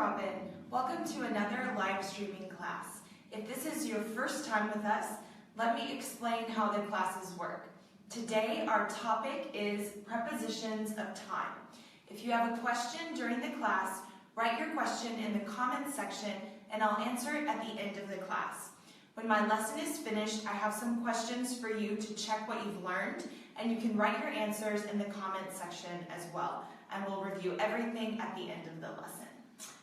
Robin. Welcome to another live streaming class. If this is your first time with us, let me explain how the classes work. Today our topic is prepositions of time. If you have a question during the class, write your question in the comments section and I'll answer it at the end of the class. When my lesson is finished, I have some questions for you to check what you've learned, and you can write your answers in the comments section as well, and we'll review everything at the end of the lesson.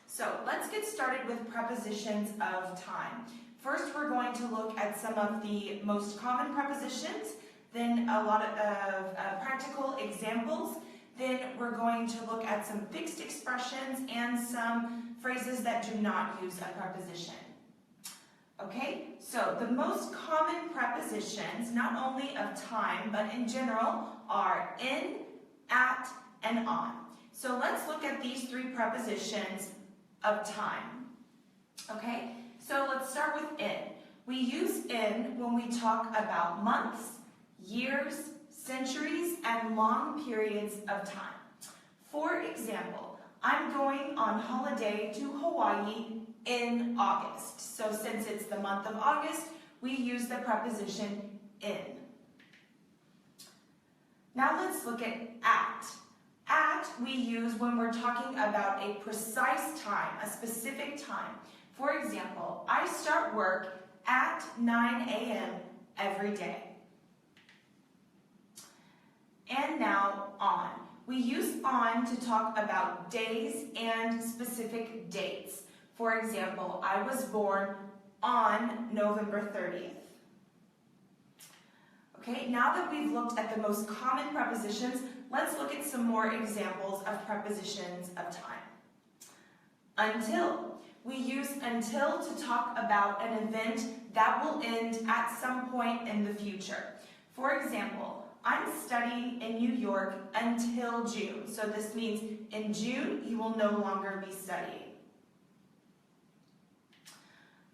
So let's get started with prepositions of time. First, we're going to look at some of the most common prepositions, then a lot of practical examples. Then we're going to look at some fixed expressions and some phrases that do not use a preposition. Okay, so the most common prepositions, not only of time, but in general, are in, at, and on. So let's look at these three prepositions of time. Okay, so let's start with in. We use in when we talk about months, years, centuries, and long periods of time. For example, I'm going on holiday to Hawaii in August. So since it's the month of August, we use the preposition in. Now let's look at. At we use when we're talking about a precise time, a specific time. For example, I start work at 9 a.m. every day. And now on. We use on to talk about days and specific dates. For example, I was born on November 30th. Okay, now that we've looked at the most common prepositions, let's look at some more examples of prepositions of time. Until. We use until to talk about an event that will end at some point in the future. For example, I'm studying in New York until June. So this means in June, you will no longer be studying.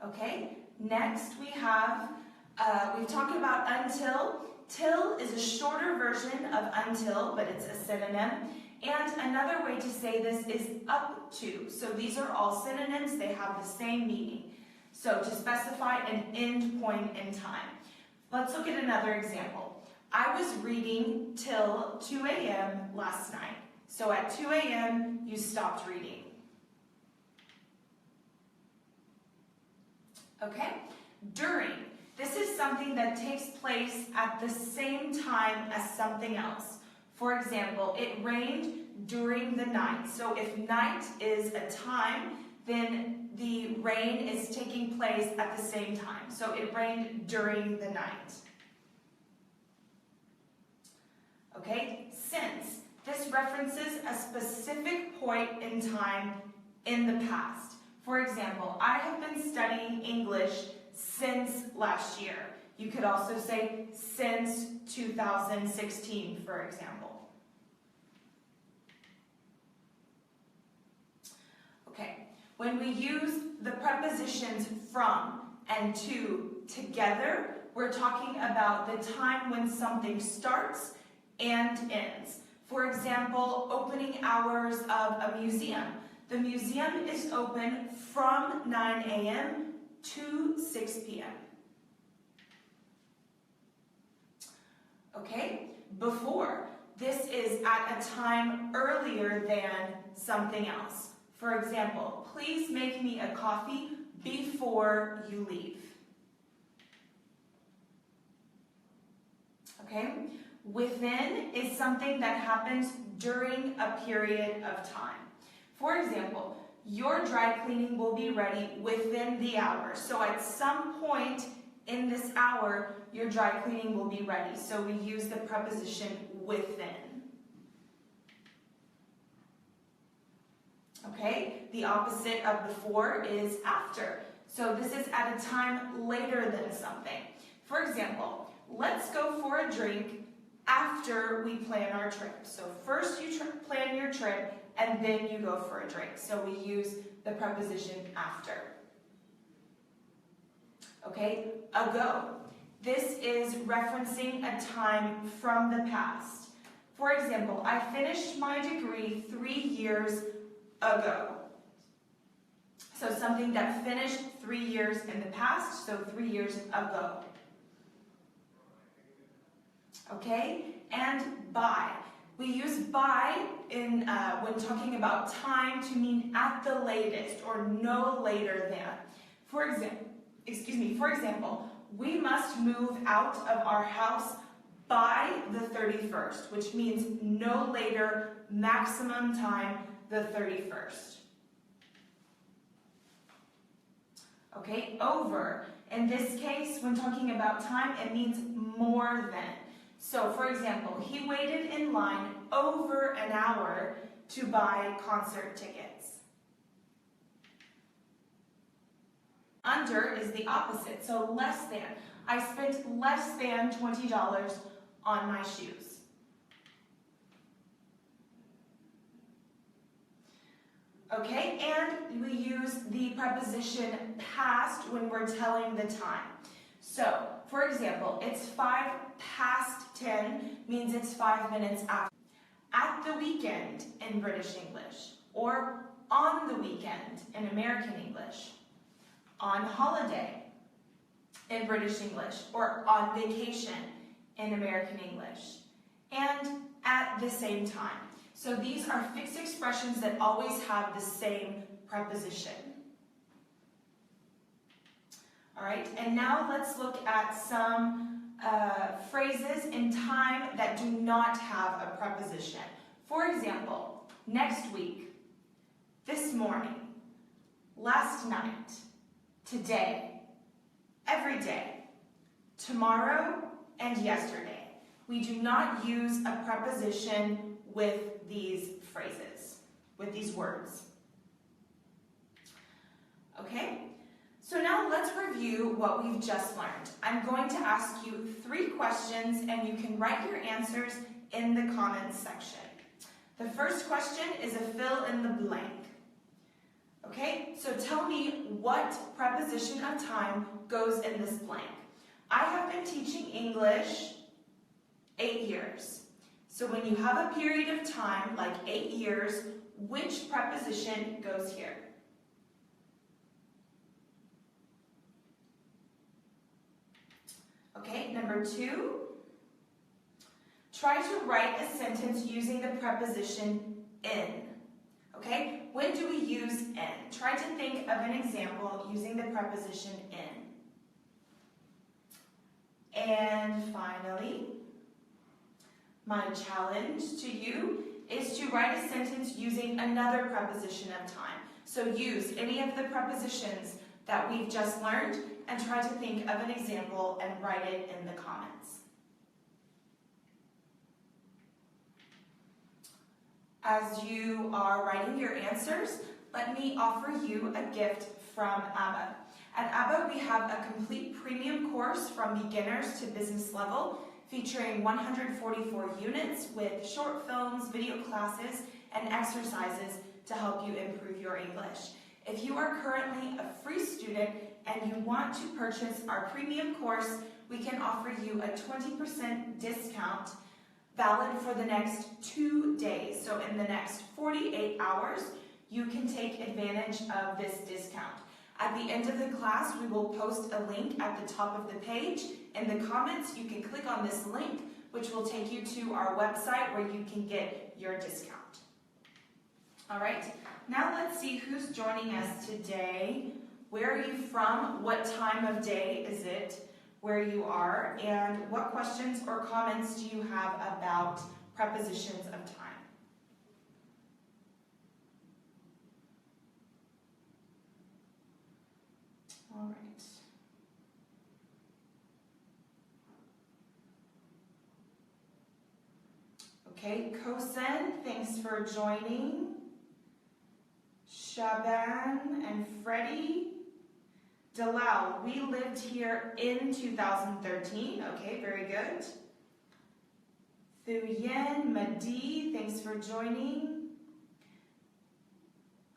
Okay, next we have, we've talked about until. Till is a shorter version of until, but it's a synonym. And another way to say this is up to. So these are all synonyms, they have the same meaning. So to specify an end point in time. Let's look at another example. I was reading till 2 a.m. last night. So at 2 a.m. you stopped reading. Okay? During. This is something that takes place at the same time as something else. For example, it rained during the night. So if night is a time, then the rain is taking place at the same time. So it rained during the night. Okay, since. This references a specific point in time in the past. For example, I have been studying English since last year. You could also say since 2016, for example. Okay, when we use the prepositions from and to together, we're talking about the time when something starts and ends. For example, opening hours of a museum. The museum is open from 9 a.m. to 6 p.m. Okay, before. This is at a time earlier than something else. For example, please make me a coffee before you leave. Okay, within is something that happens during a period of time. For example, your dry cleaning will be ready within the hour. So at some point in this hour, your dry cleaning will be ready. So we use the preposition within. Okay, the opposite of before is after. So this is at a time later than something. For example, let's go for a drink after we plan our trip. So first you plan your trip and then you go for a drink. So we use the preposition after. Okay, ago. This is referencing a time from the past. For example, I finished my degree 3 years ago. So something that finished 3 years in the past, so 3 years ago. Okay, and by. We use by in when talking about time to mean at the latest or no later than. For example, we must move out of our house by the 31st, which means no later, maximum time, the 31st. Okay, over. In this case, when talking about time, it means more than. So, for example, he waited in line over an hour to buy concert tickets. Under is the opposite, so less than. I spent less than $20 on my shoes. Okay, and we use the preposition past when we're telling the time. So, for example, it's 5 past 10 means it's 5 minutes after. At the weekend in British English, or on the weekend in American English. On holiday in British English, or on vacation in American English. And at the same time. So these are fixed expressions that always have the same preposition. All right, and now let's look at some phrases in time that do not have a preposition. For example, next week, this morning, last night, today, every day, tomorrow, and yesterday. We do not use a preposition with these phrases, with these words. Okay? So now let's review what we've just learned. I'm going to ask you 3 questions and you can write your answers in the comments section. The first question is a fill in the blank. Okay, so tell me what preposition of time goes in this blank. I have been teaching English 8 years. So when you have a period of time, like 8 years, which preposition goes here? Okay, number 2, try to write a sentence using the preposition in. Okay, when do we use in? Try to think of an example using the preposition in. And finally, my challenge to you is to write a sentence using another preposition of time. So use any of the prepositions that we've just learned and try to think of an example and write it in the comments. As you are writing your answers, let me offer you a gift from ABBA. At ABBA, we have a complete premium course from beginners to business level, featuring 144 units with short films, video classes, and exercises to help you improve your English. If you are currently a free student and you want to purchase our premium course, we can offer you a 20% discount valid for the next 2 days. So in the next 48 hours, you can take advantage of this discount. At the end of the class, we will post a link at the top of the page. In the comments, you can click on this link, which will take you to our website where you can get your discount. All right, now let's see who's joining us today. Where are you from? What time of day is it where you are? And what questions or comments do you have about prepositions of time? All right. Okay, Kosen, thanks for joining. Shaban and Freddie. Dalal, we lived here in 2013. Okay, very good. Thuyen, Madi, thanks for joining.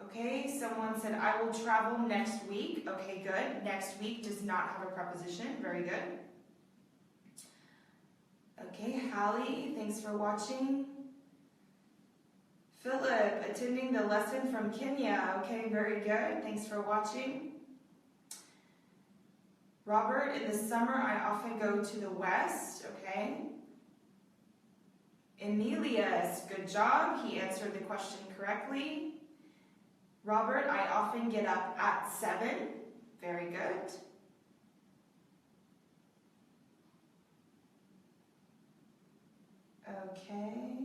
Okay, someone said, I will travel next week. Okay, good. Next week does not have a preposition. Very good. Okay, Hallie, thanks for watching. Philip, attending the lesson from Kenya. Okay, very good. Thanks for watching. Robert, in the summer, I often go to the west. Okay. Emilius, good job. He answered the question correctly. Robert, I often get up at 7. Very good. Okay.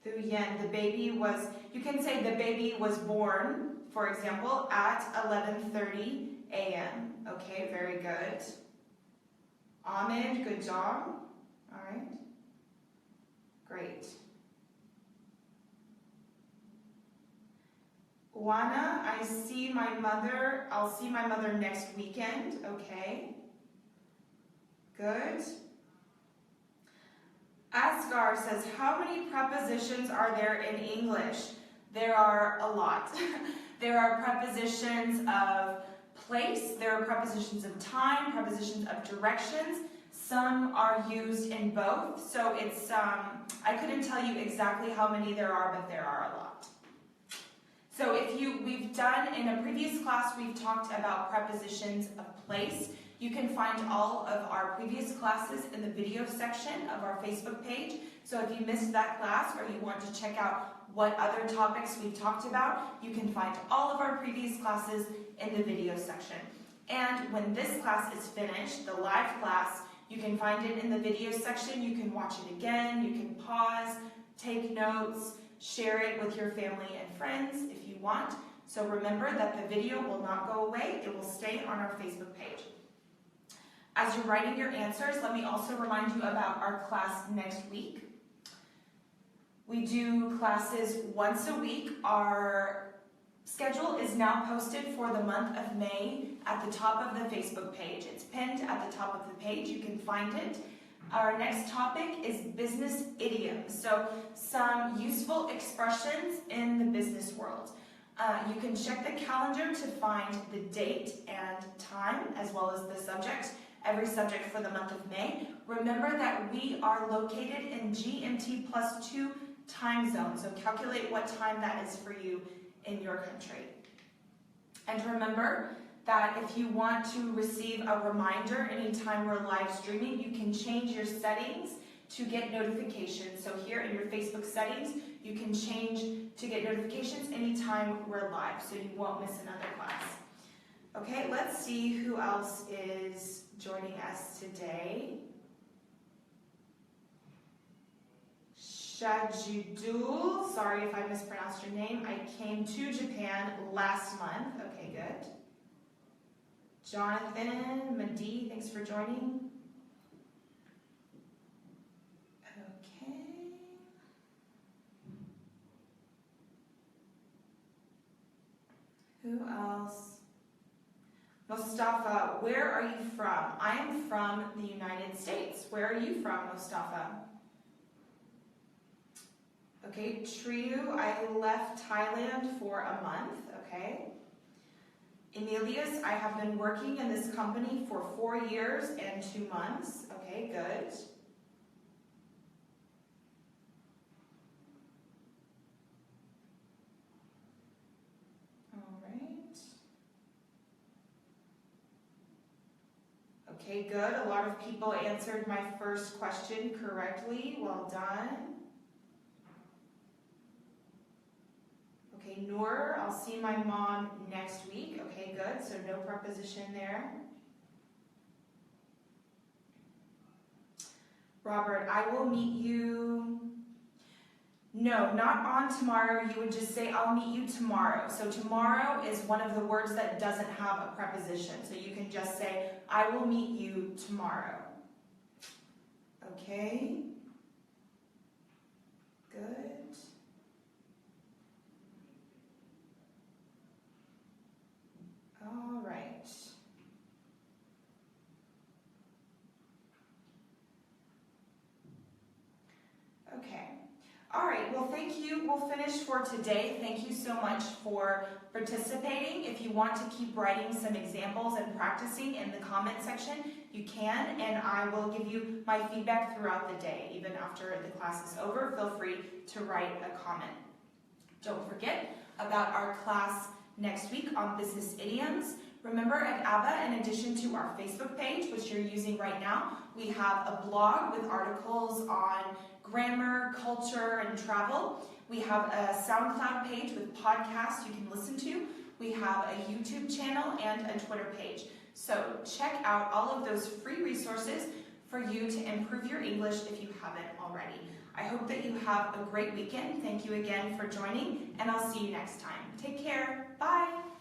Thuyen, the baby was, you can say the baby was born, for example, at 11:30 a.m. Okay, very good. Ahmed, good job. All right. Great. Juana, I'll see my mother next weekend. Okay. Good. Asgar says, how many prepositions are there in English? There are a lot. There are prepositions of place, there are prepositions of time, prepositions of directions. Some are used in both, so it's, I couldn't tell you exactly how many there are, but there are a lot. So we've done, in a previous class, we've talked about prepositions of place. You can find all of our previous classes in the video section of our Facebook page. So if you missed that class or you want to check out what other topics we've talked about, you can find all of our previous classes in the video section. And when this class is finished, the live class, you can find it in the video section. You can watch it again, you can pause, take notes, share it with your family and friends if you want. So remember that the video will not go away, it will stay on our Facebook page. As you're writing your answers, let me also remind you about our class next week. We do classes once a week. Our schedule is now posted for the month of May at the top of the Facebook page. It's pinned at the top of the page. You can find it. Our next topic is business idioms, so some useful expressions in the business world. You can check the calendar to find the date and time as well as the subject. Every subject for the month of May. Remember that we are located in GMT +2 time zone, so calculate what time that is for you in your country. And remember that if you want to receive a reminder anytime we're live streaming, you can change your settings to get notifications. So here in your Facebook settings, you can change to get notifications anytime we're live, so you won't miss another class. Okay, let's see who else is joining us today. Shajidul, sorry if I mispronounced your name. I came to Japan last month. Okay, good. Jonathan, Madi, thanks for joining. Okay. Who else? Mustafa, where are you from? I am from the United States. Where are you from, Mustafa? Okay, Triu, I left Thailand for a month. Okay. Emilius, I have been working in this company for 4 years and 2 months. Okay, good. Okay, good. A lot of people answered my first question correctly. Well done. Okay, Noor, I'll see my mom next week. Okay, good. So no preposition there. Robert, I will meet you. No, not on tomorrow. You would just say, I'll meet you tomorrow. So tomorrow is one of the words that doesn't have a preposition. So you can just say, I will meet you tomorrow. Okay. Good. All right. Okay. All right, well, thank you. We'll finish for today. Thank you so much for participating. If you want to keep writing some examples and practicing in the comment section, you can, and I will give you my feedback throughout the day. Even after the class is over, feel free to write a comment. Don't forget about our class next week on business idioms. Remember, at ABBA, in addition to our Facebook page, which you're using right now, we have a blog with articles on grammar, culture, and travel. We have a SoundCloud page with podcasts you can listen to. We have a YouTube channel and a Twitter page. So check out all of those free resources for you to improve your English if you haven't already. I hope that you have a great weekend. Thank you again for joining, and I'll see you next time. Take care. Bye.